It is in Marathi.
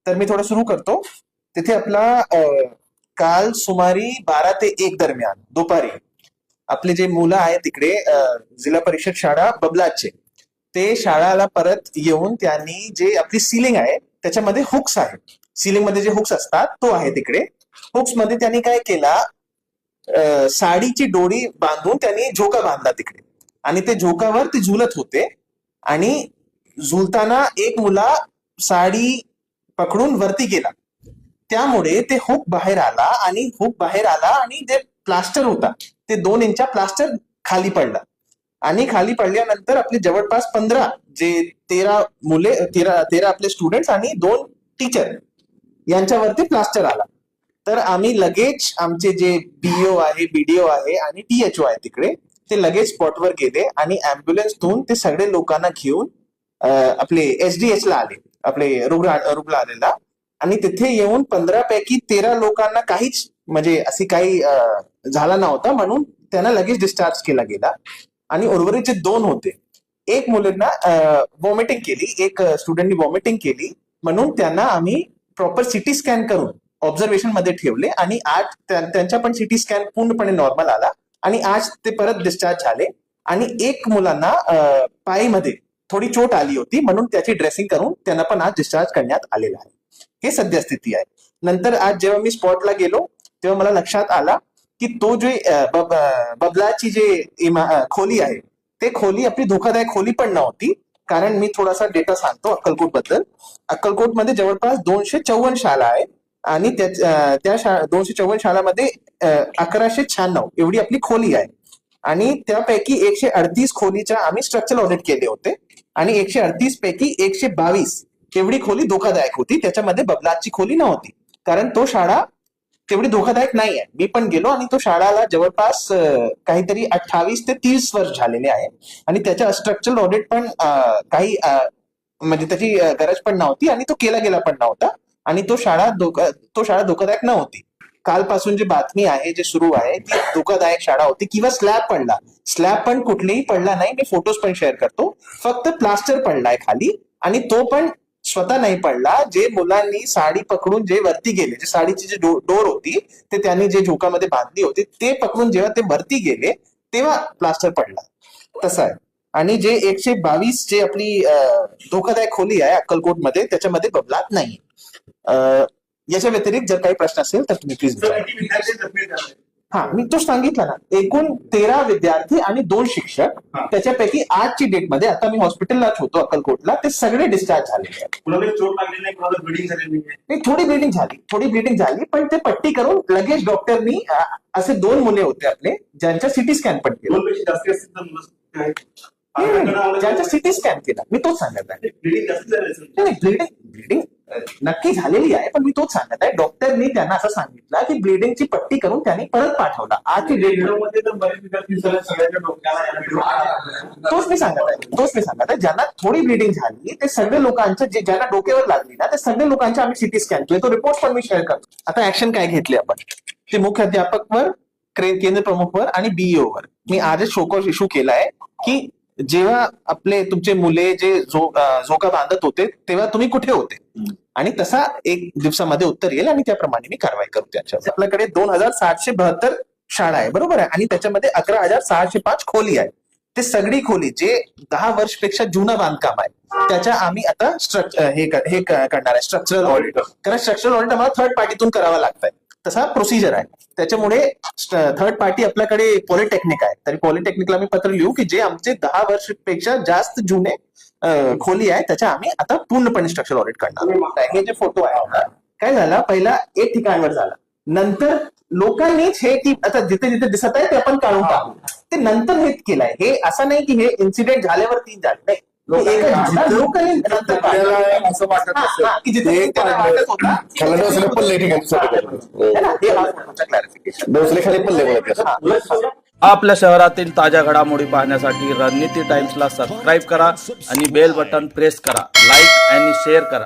तर मी थोडं सुरू करतो. तिथे आपला काल सुमारे 12 ते 1 दरम्यान दुपारी आपले जे मुलं आहेत तिकडे जिल्हा परिषद शाळा बबलाचे ते शाळाला परत येऊन त्यांनी जे आपली सिलिंग आहे त्याच्यामध्ये हुक्स आहे. सिलिंग मध्ये जे हुक्स असतात तो आहे तिकडे. हुक्स मध्ये त्यांनी काय केला, साडीची दोरी बांधून त्यांनी झोका बांधला तिकडे आणि ते झोकावर ते झुलत होते आणि झुलताना एक मुला साडी पकडून वरती गेला. त्यामुळे ते हुक बाहेर आला आणि जे प्लास्टर होता ते 2 इंचा प्लास्टर खाली पडला आणि खाली पडल्यानंतर आपले जवळपास 15 जे 13 मुले 13 आपले स्टुडंट्स आणि 2 टीचर यांच्यावरती प्लास्टर आला. तर आम्ही लगेच आमचे जे बीओ आहे, बीडीओ आहे आणि टीएचओ आहे तिकडे ते लगेच स्पॉटवर गेले आणि अँब्युलन्सतून ते सगळे लोकांना घेऊन आपले एसडीएच ला आले, आपले रुग्ण आलेला. आणि तिथे येऊन 15 पैकी 13 लोकांना काहीच म्हणजे अशी काही झाला नव्हता म्हणून त्यांना लगेच डिस्चार्ज केला गेला. आणि उर्वरित जे 2 होते, एक मुलींना वॉमिटिंग केली, एक स्टुडंटनी वॉमिटिंग केली म्हणून त्यांना आम्ही प्रॉपर सिटी स्कॅन करून ऑब्झर्वेशन मध्ये ठेवले आणि आज त्यांचा पण सिटी स्कॅन पूर्णपणे नॉर्मल आला आणि आज ते परत डिस्चार्ज झाले. आणि एक मुलांना पायीमध्ये थोडी चोट आली होती म्हणून त्याची ड्रेसिंग करून त्यांना पण आज डिस्चार्ज करण्यात आलेला आहे. हे सद्यस्थिती आहे. नंतर आज जेव्हा मी स्पॉटला गेलो तेव्हा मला लक्षात आला की तो जे बबलाची जे खोली आहे ते खोली आपली धोकादायक खोली पण नव्हती. कारण मी थोडासा डेटा सांगतो अक्कलकोट बद्दल. अक्कलकोटमध्ये जवळपास 254 शाळा आहे आणि त्या 254 शाळामध्ये 1196 एवढी आपली खोली आहे आणि त्यापैकी 138 खोलीच्या आम्ही स्ट्रक्चरल ऑडिट केले होते आणि 138 पैकी 122 एवढी खोली धोकादायक होती. त्याच्यामध्ये बबलाची खोली नव्हती कारण तो शाळा तेवढी धोकादायक नाही आहे. मी पण गेलो आणि तो शाळाला जवळपास काहीतरी 28 ते 30 वर्ष झालेले आहे आणि त्याच्या स्ट्रक्चरल ऑडिट पण काही म्हणजे त्याची गरज पण नव्हती आणि तो केला गेला पण नव्हता आणि तो शाळा धोकादायक नव्हती. कालपासून जी बातमी आहे जे सुरू आहे ती धोकादायक शाळा होती किंवा स्लॅब पण कुठलेही पडला नाही. मी फोटोज पण शेअर करतो. फक्त प्लास्टर पडलाय खाली आणि तो पण स्वतः नाही पडला. जे मुलांनी साडी पकडून जे वरती गेले, जे साडीची जी डोर होती ते त्यांनी जे झोकामध्ये बांधली होती ते पकडून जेव्हा ते वरती गेले तेव्हा प्लास्टर पडला. तसं आहे. आणि जे 122 जे आपली धोकादायक खोली आहे अक्कलकोटमध्ये त्याच्यामध्ये बबलात नाही. याच्या व्यतिरिक्त जर काही प्रश्न असेल तर तुम्ही प्लीज विचारा. हा, मी तो सांगितलं ना, एकूण 13 विद्यार्थी आणि 2 शिक्षक, त्याच्यापैकी आजची डेट मध्ये आता मी हॉस्पिटललाच होतो अक्कलकोटला, ते सगळे डिस्चार्ज झालेले आहेत. चोट लागली नाही, कोणाला ब्लिडिंग झालेली नाही, थोडी ब्लिडिंग झाली पण ते पट्टी करून लगेच डॉक्टरनी असे 2 मुले होते आपले ज्यांच्या सिटी स्कॅन पण केलं. 2 पेक्षा जास्त असतील तर ज्यांचा सिटी स्कॅन केला, मी तोच सांगत आहे. ब्लिडिंग जास्त झाली. ब्लिडिंग नक्की झालेली आहे पण मी तोच सांगत आहे. डॉक्टरनी त्यांना असं सांगितलं की ब्लिडिंगची पट्टी करून त्यांनी परत पाठवला. आजची मध्ये तर बरेच विद्यार्थी सगळ्यांच्या डोक्याला तोच मी सांगत आहे ज्यांना थोडी ब्लिडिंग झाली ते सगळे लोकांचं जे ज्यांना डोक्यावर लागली ना ते सगळे लोकांचे आम्ही सिटी स्कॅन केले. तो रिपोर्ट पण मी शेअर करतो. आता ऍक्शन काय घेतली आपण ते मुख्याध्यापकवर, केंद्र प्रमुखवर आणि बीईओ वर मी आजच शोकॉज इश्यू केलाय की जेव्हा आपले तुमचे मुले जे झोका बांधत होते तेव्हा तुम्ही कुठे होते आणि तसा 1 दिवसामध्ये उत्तर येईल आणि त्याप्रमाणे मी कारवाई करू त्याच्यावर. आपल्याकडे 2772 शाळा आहे, बरोबर आहे, आणि त्याच्यामध्ये 11605 खोली आहे. ते सगळी खोली जे 10 वर्षपेक्षा जुनं बांधकाम आहे त्याच्या आम्ही आता हे करणार आहे स्ट्रक्चरल ऑडिट. कारण स्ट्रक्चरल ऑडिट आम्हाला थर्ड पार्टीतून करावा लागतंय, तसा प्रोसिजर आहे. त्याच्यामुळे थर्ड पार्टी आपल्याकडे पॉलिटेक्निक आहे. तरी पॉलिटेक्निकला मी पत्र लिहू की जे आमचे 10 वर्षपेक्षा जास्त जुने खोली आहे त्याच्या आम्ही आता पूर्णपणे स्ट्रक्चरल ऑडिट करणार. हे जे फोटो आहे काय झाला, पहिला एक ठिकाणवर झाला, नंतर लोकांनीच हे की आता जिथे जिथे दिसत आहे ते आपण काढून टाकू, ते नंतर हे केलंय. हे असं नाही की हे इन्सिडेंट झाल्यावर 3 झाले, नाही, लोकांनी नंतर असं वाटत असेल की जिथे त्यांना वाटत होता आपल्या शहरातील ताज्या घडामोडी पाहण्यासाठी रणनीती टाइम्सला सबस्क्राईब करा आणि बेल बटन प्रेस करा. लाईक आणि शेअर करा.